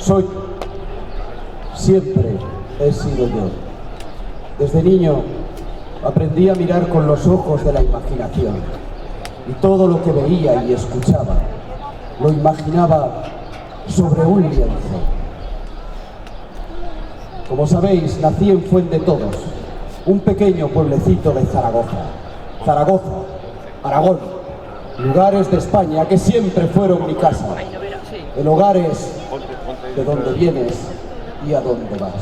Soy, siempre he sido yo. Desde niño aprendí a mirar con los ojos de la imaginación y todo lo que veía y escuchaba lo imaginaba sobre un lienzo. Como sabéis, nací en Fuendetodos, un pequeño pueblecito de Zaragoza. Zaragoza, Aragón, lugares de España que siempre fueron mi casa. El hogar es de donde vienes y a dónde vas.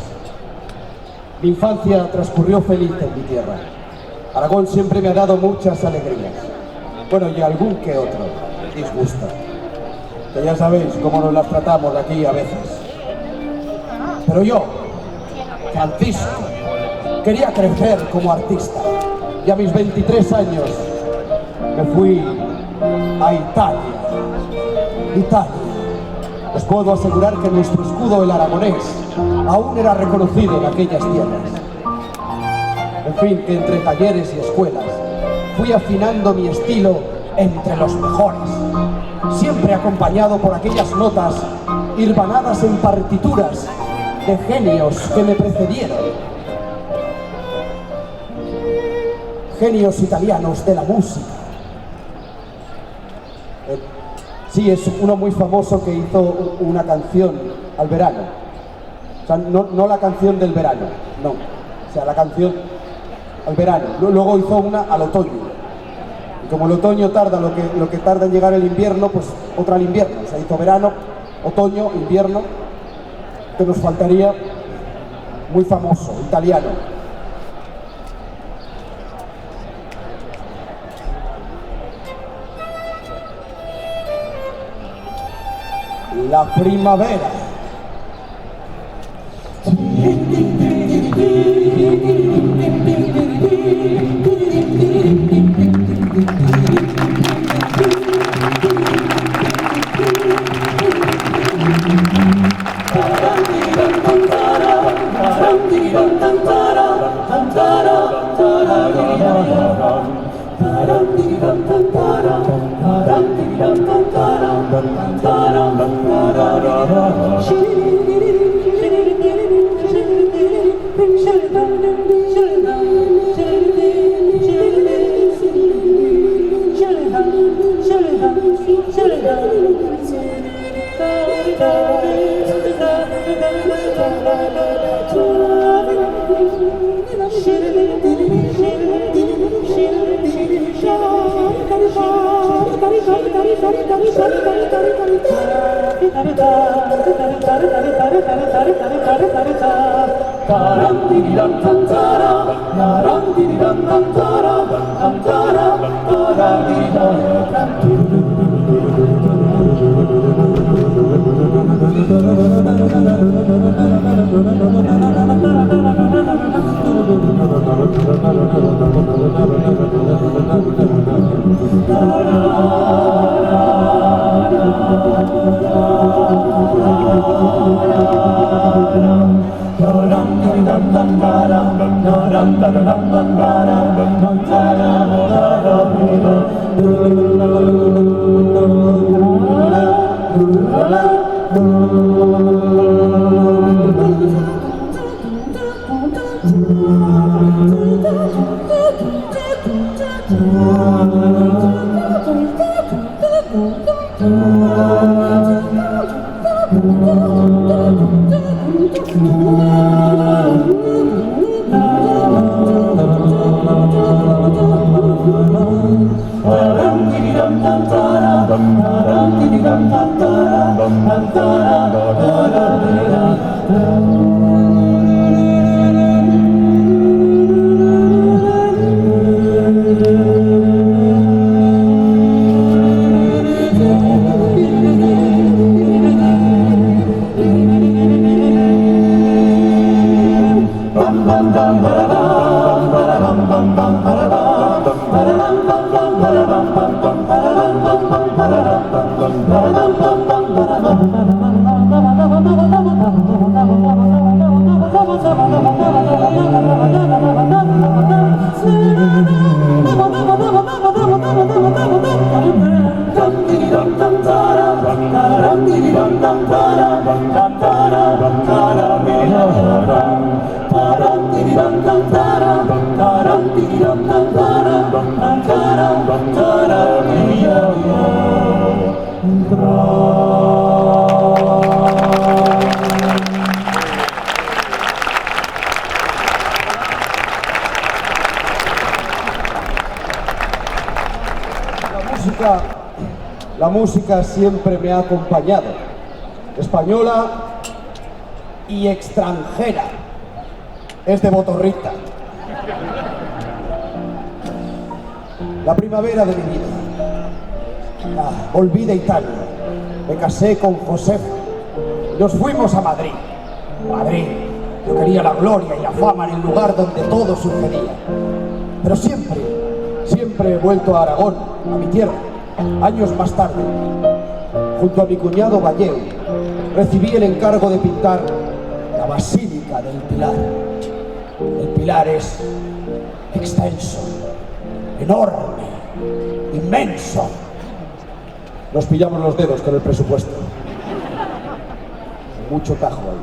Mi infancia transcurrió feliz en mi tierra. Aragón siempre me ha dado muchas alegrías. Bueno, y algún que otro disgusto. Que ya sabéis cómo nos las tratamos aquí a veces. Pero yo, Francisco, quería crecer como artista. Y a mis 23 años me fui a Italia. Italia. Os puedo asegurar que nuestro escudo, el aragonés, aún era reconocido en aquellas tierras. En fin, que entre talleres y escuelas fui afinando mi estilo entre los mejores, siempre acompañado por aquellas notas hilvanadas en partituras de genios que me precedieron. Genios italianos de la música. Sí, es uno muy famoso que hizo una canción al verano. O sea, no la canción del verano, no. O sea, la canción al verano. Luego hizo una al otoño. Y como el otoño tarda lo que tarda en llegar el invierno, pues otra al invierno. O sea, hizo verano, otoño, invierno. Que nos faltaría, muy famoso, italiano. La primavera. La música siempre me ha acompañado, española y extranjera. Es de Botorrita. La primavera de mi vida. Volví de Italia, me casé con Josefa y nos fuimos a Madrid. Madrid, yo quería la gloria y la fama en el lugar donde todo sucedía. Pero siempre he vuelto a Aragón, a mi tierra. Años más tarde, junto a mi cuñado Gallego, recibí el encargo de pintar la Basílica del Pilar. El Pilar es extenso, enorme, inmenso. Nos pillamos los dedos con el presupuesto. Mucho tajo ahí.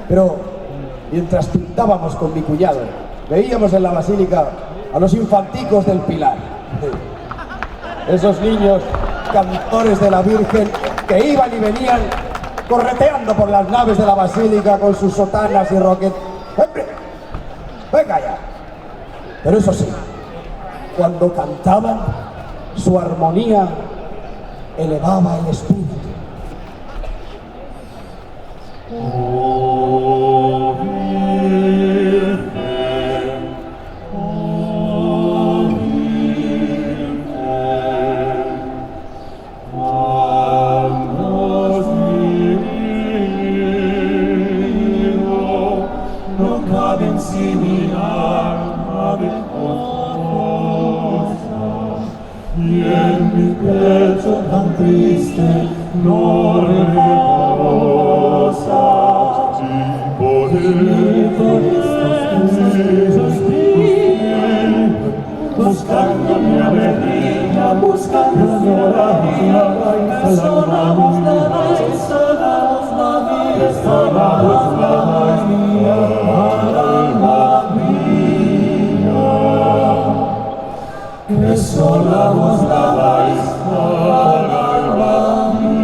Pero mientras pintábamos con mi cuñado, veíamos en la Basílica a los infanticos del Pilar. Esos niños cantores de la Virgen que iban y venían correteando por las naves de la Basílica con sus sotanas y roquetes. ¡Venga ya! Pero eso sí, cuando cantaban, su armonía elevaba el espíritu. Buscando mi alegría, buscando mi alegría, sonamos la vida, sonamos la vida, sonamos la vida, alma mía, que sonamos la vida, alma mía.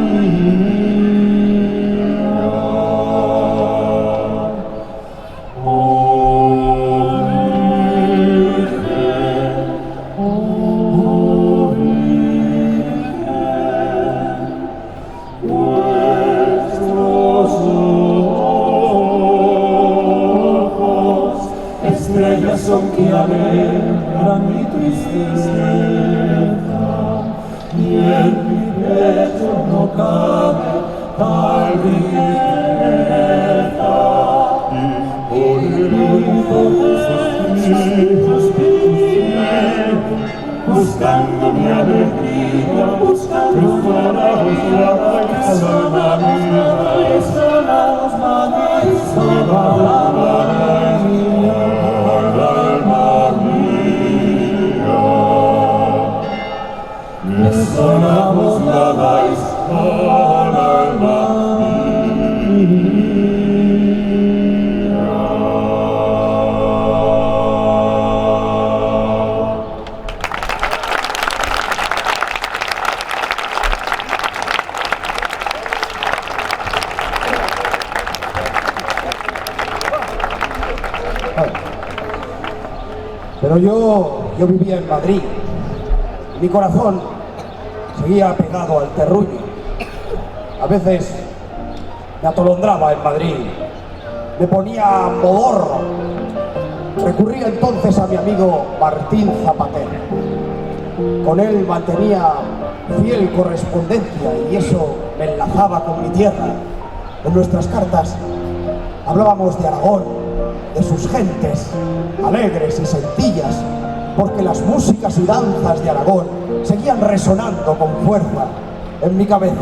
Son que alegran mi tristeza y en mi pecho no cabe tal riqueza y por esos piden buscando mi alegría, buscando sonamos la vais al alma mía. Pero yo vivía en Madrid. Mi corazón seguía pegado al terruño. A veces me atolondraba en Madrid, me ponía modorro. Recurría entonces a mi amigo Martín Zapater. Con él mantenía fiel correspondencia y eso me enlazaba con mi tierra. En nuestras cartas hablábamos de Aragón, de sus gentes, alegres y sencillas, porque las músicas y danzas de Aragón seguían resonando con fuerza en mi cabeza.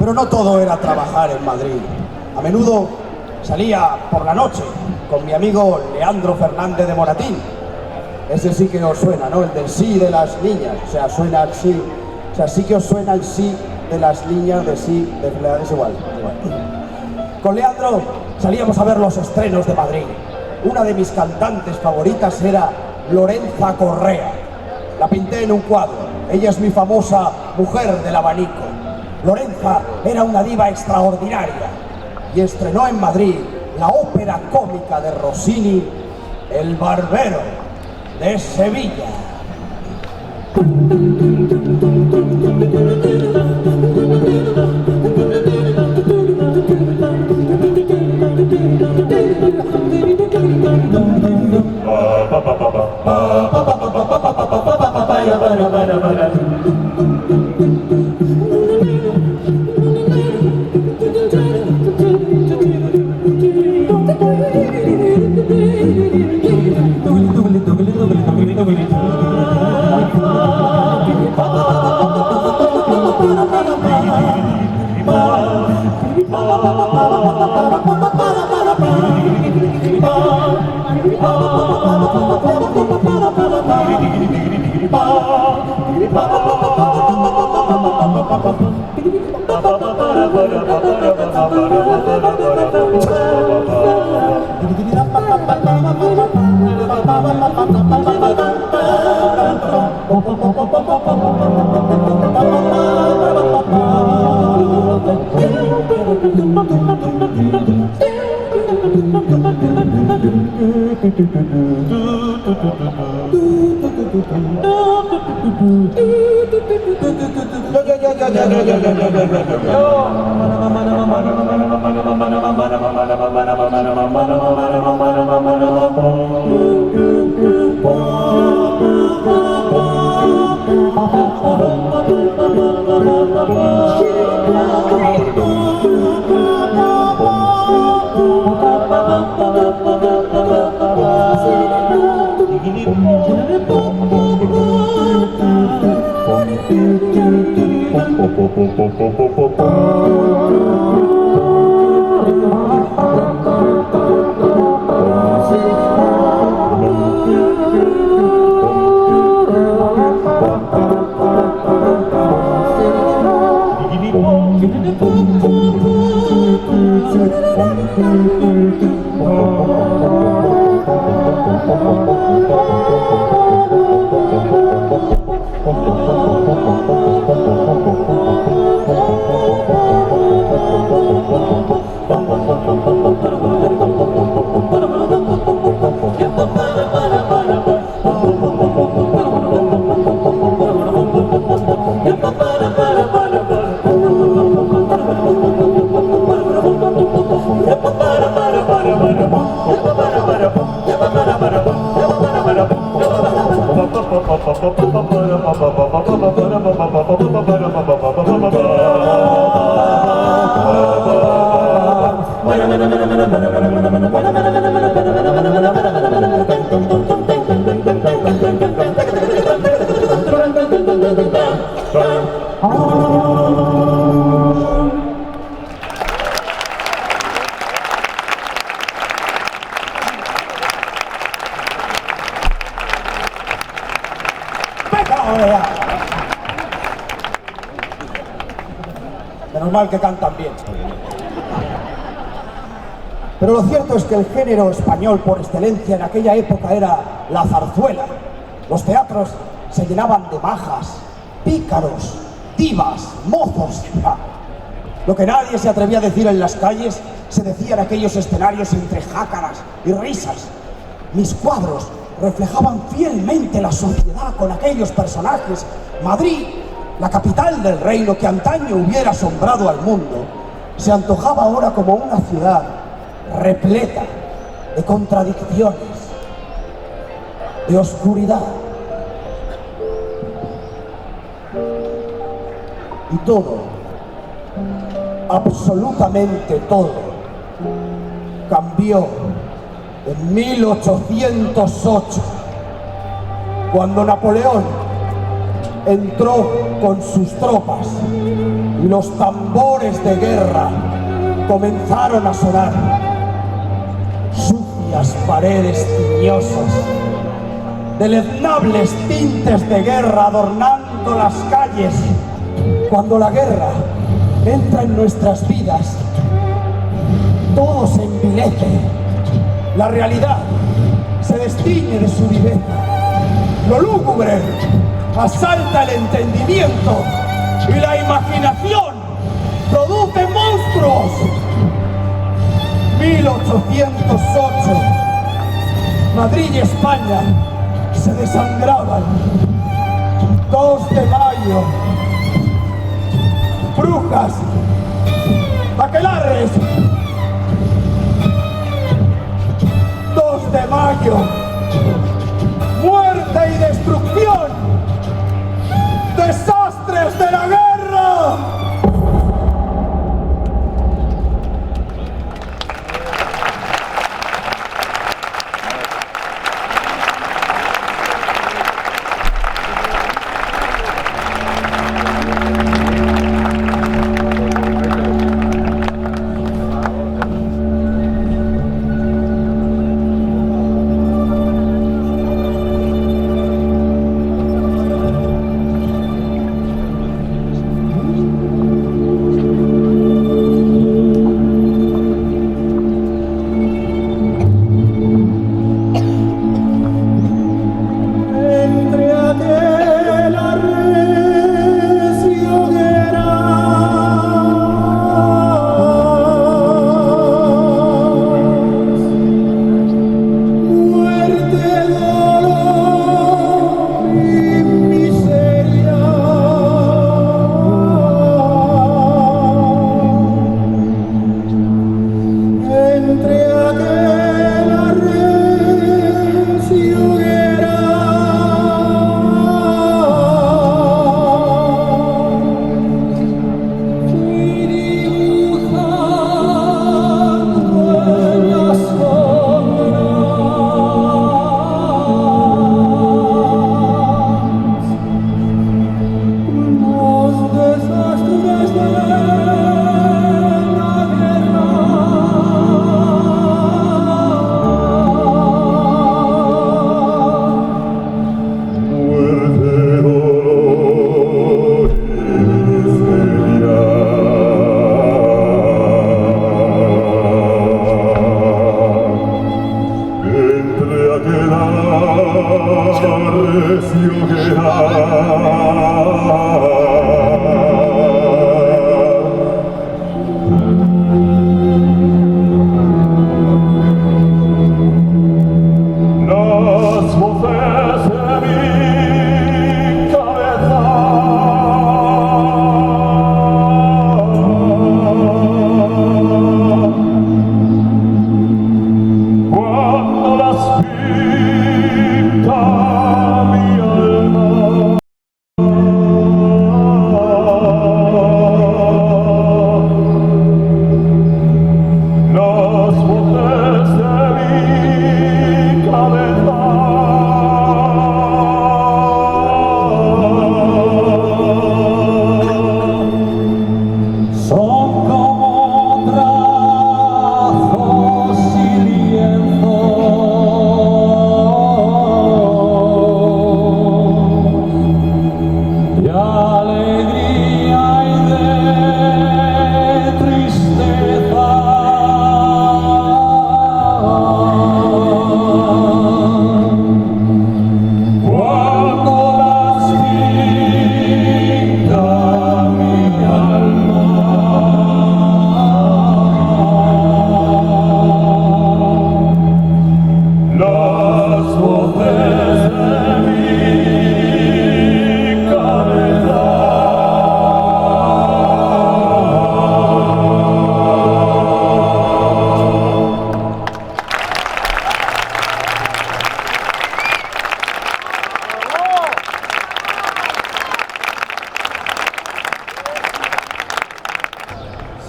Pero no todo era trabajar en Madrid. A menudo salía por la noche con mi amigo Leandro Fernández de Moratín. Ese sí que os suena, ¿no? El del sí de las niñas. O sea, suena el sí. O sea, sí que os suena el sí de las niñas, de sí, es igual. Con Leandro salíamos a ver los estrenos de Madrid. Una de mis cantantes favoritas era Lorenza Correa. La pinté en un cuadro. Ella es mi famosa mujer del abanico. Lorenza era una diva extraordinaria y estrenó en Madrid la ópera cómica de Rossini, El Barbero de Sevilla. Menos mal que cantan bien. Pero lo cierto es que el género español por excelencia en aquella época era la zarzuela. Los teatros se llenaban de majas, pícaros, divas, mozos. Lo que nadie se atrevía a decir en las calles se decía en aquellos escenarios entre jácaras y risas. Mis cuadros reflejaban fielmente la sociedad con aquellos personajes. Madrid, la capital del reino que antaño hubiera asombrado al mundo, se antojaba ahora como una ciudad repleta de contradicciones, de oscuridad. Y todo, absolutamente todo, cambió en 1808, cuando Napoleón entró con sus tropas y los tambores de guerra comenzaron a sonar. Sucias paredes tiñosas, deleznables tintes de guerra adornando las calles. Cuando la guerra entra en nuestras vidas, todo se envilece. La realidad se destiñe de su viveza. Lo lúgubre asalta el entendimiento y la imaginación produce monstruos. 1808. Madrid y España se desangraban. 2 de mayo. Brujas, aquelarres. 2 de mayo. Muerte y destrucción. Desastres de la guerra.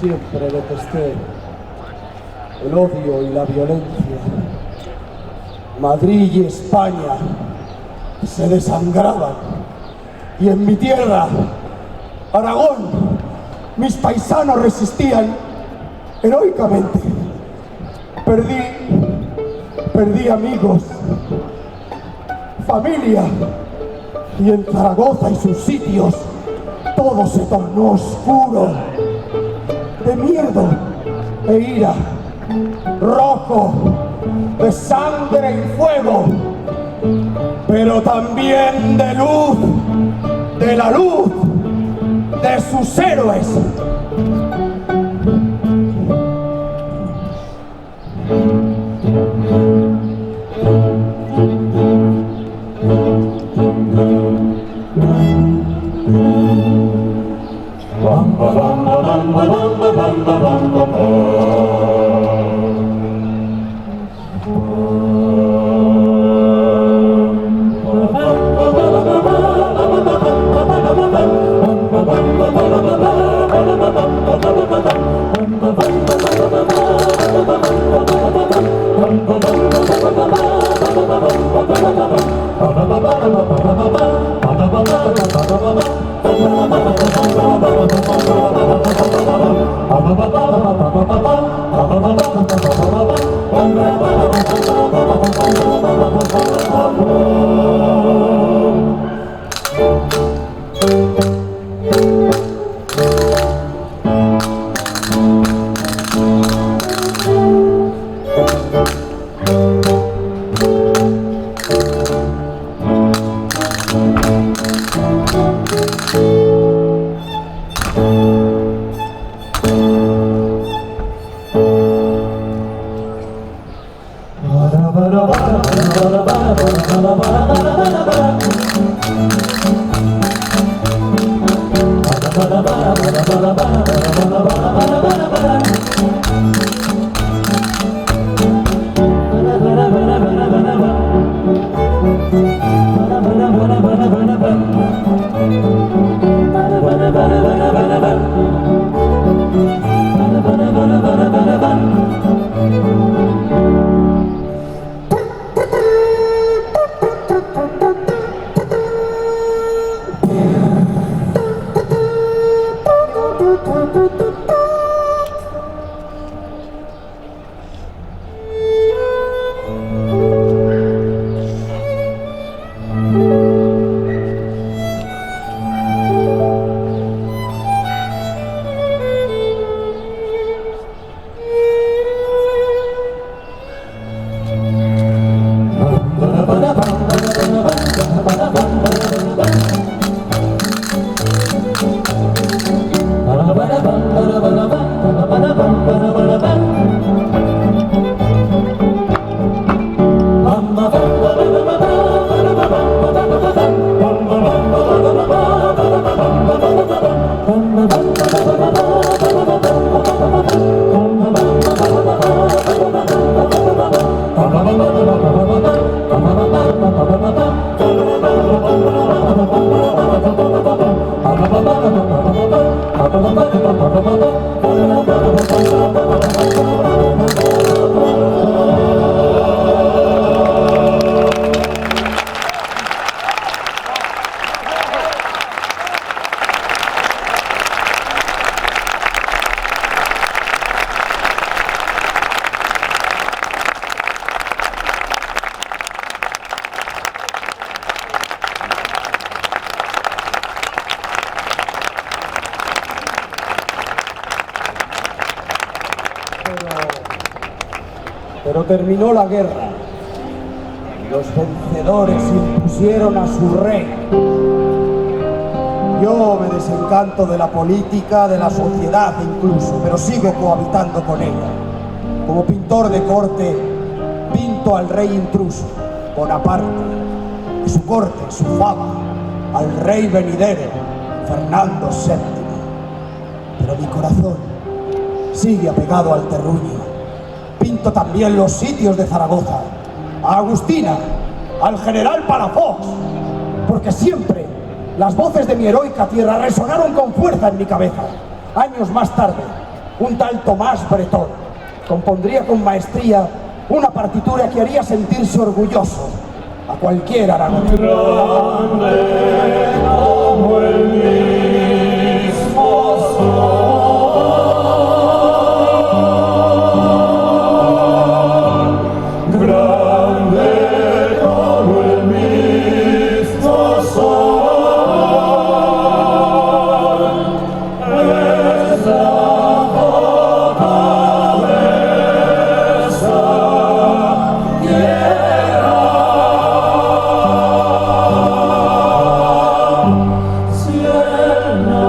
Siempre detesté el odio y la violencia. Madrid y España se desangraban Y en mi tierra, Aragón, mis paisanos resistían heroicamente. Perdí amigos, familia, y en Zaragoza y sus sitios todo se tornó oscuro, de miedo e ira, rojo, de sangre y fuego, pero también de luz, de la luz de sus héroes. Pero terminó la guerra. Los vencedores impusieron a su rey. Yo me desencanto de la política, de la sociedad incluso, pero sigo cohabitando con ella. Como pintor de corte, pinto al rey intruso, Bonaparte, y su corte, su fama, al rey venidero, Fernando VII. Pero mi corazón sigue apegado al terruño. Pinto también los sitios de Zaragoza, a Agustina, al general Palafox, porque siempre las voces de mi heroica tierra resonaron con fuerza en mi cabeza. Años más tarde, un tal Tomás Bretón compondría con maestría una partitura que haría sentirse orgulloso a cualquier Aragón. Grande como el mismo sol, grande como el mismo sol, es la fortaleza tierra. Llena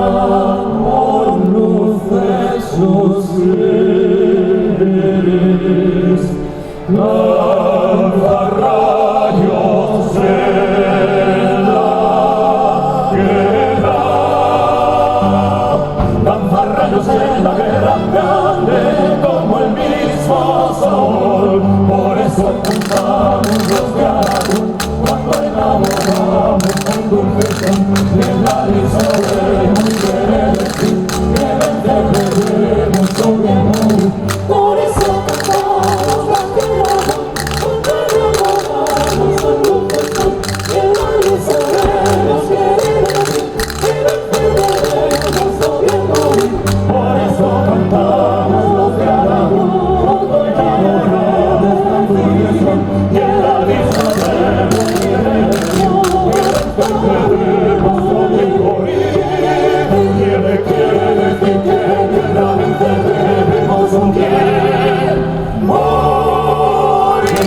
con luces sus seres, lanza rayos en la guerra, lanza rayos en la guerra, grande como el mismo sol. Por eso cantamos los de Aragón cuando enamoramos con dulce son. Por eso cantamos las de Aragón cuando enamoramos con dulce son. Y en la risa sabemos que venceremos sabiendo morir. Por eso cantamos los de Aragón cuando enamoramos con dulce son. Y en la risa sabemos que venceremos sabiendo morir. Quiere decir que realmente debemos un día morir.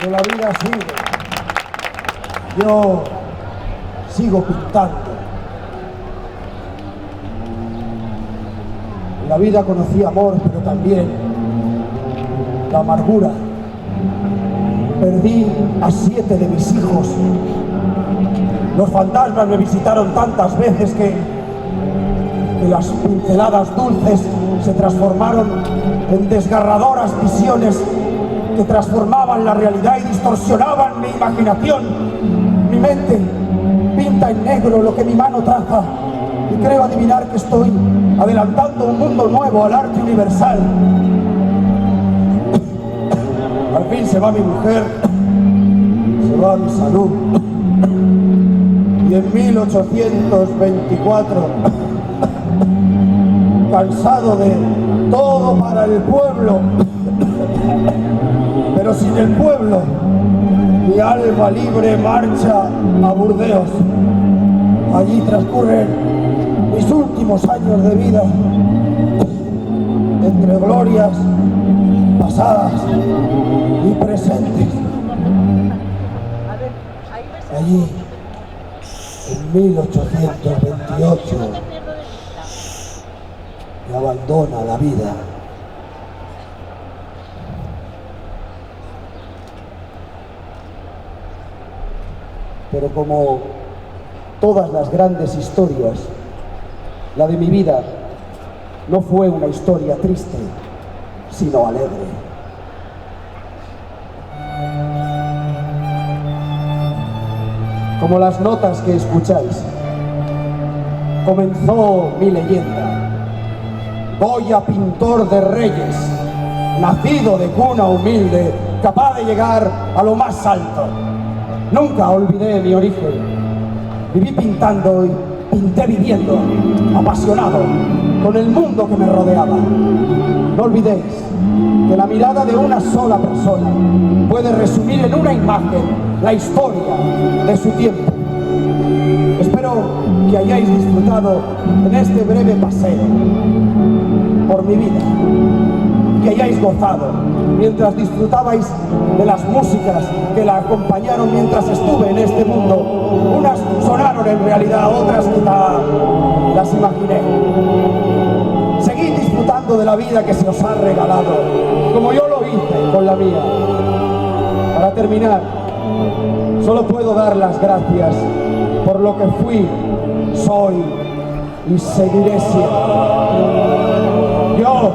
Pero la vida sigue. Yo sigo pintando. En la vida conocí amor, pero también la amargura. Perdí a 7 de mis hijos. Los fantasmas me visitaron tantas veces que las pinceladas dulces se transformaron en desgarradoras visiones que transformaban la realidad y distorsionaban mi imaginación. Mi mente pinta en negro lo que mi mano traza y creo adivinar que estoy adelantando un mundo nuevo al arte universal. Al fin se va mi mujer, se va mi salud. Y en 1824, cansado de todo para el pueblo, pero sin el pueblo, mi alma libre marcha a Burdeos. Allí transcurren mis últimos años de vida, entre glorias pasadas y presentes. Allí, en 1828, me abandona la vida. Pero como todas las grandes historias, la de mi vida no fue una historia triste, sino alegre. Como las notas que escucháis, comenzó mi leyenda. Goya, pintor de reyes, nacido de cuna humilde, capaz de llegar a lo más alto. Nunca olvidé mi origen. Viví pintando y pinté viviendo, apasionado, con el mundo que me rodeaba. No olvidéis que la mirada de una sola persona puede resumir en una imagen la historia de su tiempo. Espero que hayáis disfrutado en este breve paseo por mi vida, que hayáis gozado mientras disfrutabais de las músicas que la acompañaron mientras estuve en este mundo. Unas sonaron en realidad, otras quizá las imaginé. Seguid disfrutando de la vida que se os ha regalado, como yo lo hice con la mía. Para terminar, solo puedo dar las gracias por lo que fui, soy y seguiré siendo. Yo,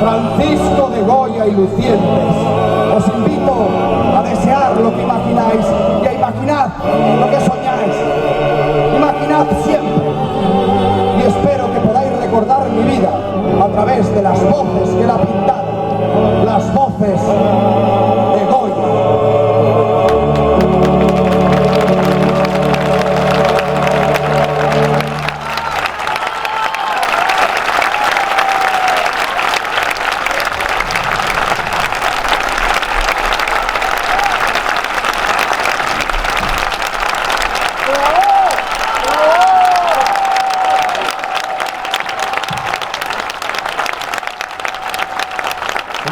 Francisco de Goya y Lucientes, os invito a desear lo que imagináis y a imaginar lo que soñáis. Imaginad siempre, y espero que podáis recordar mi vida a través de las voces que la pintaron, las voces de Goya.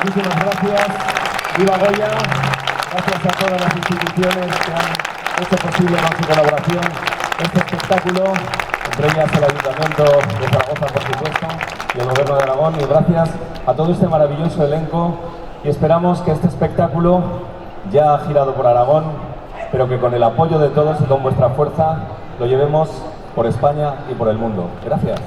Muchísimas gracias, viva Goya, gracias a todas las instituciones que han hecho posible con su colaboración este espectáculo, entre ellas el Ayuntamiento de Zaragoza, por supuesto, y el Gobierno de Aragón, y gracias a todo este maravilloso elenco, y esperamos que este espectáculo ya ha girado por Aragón, pero que con el apoyo de todos y con vuestra fuerza lo llevemos por España y por el mundo. Gracias.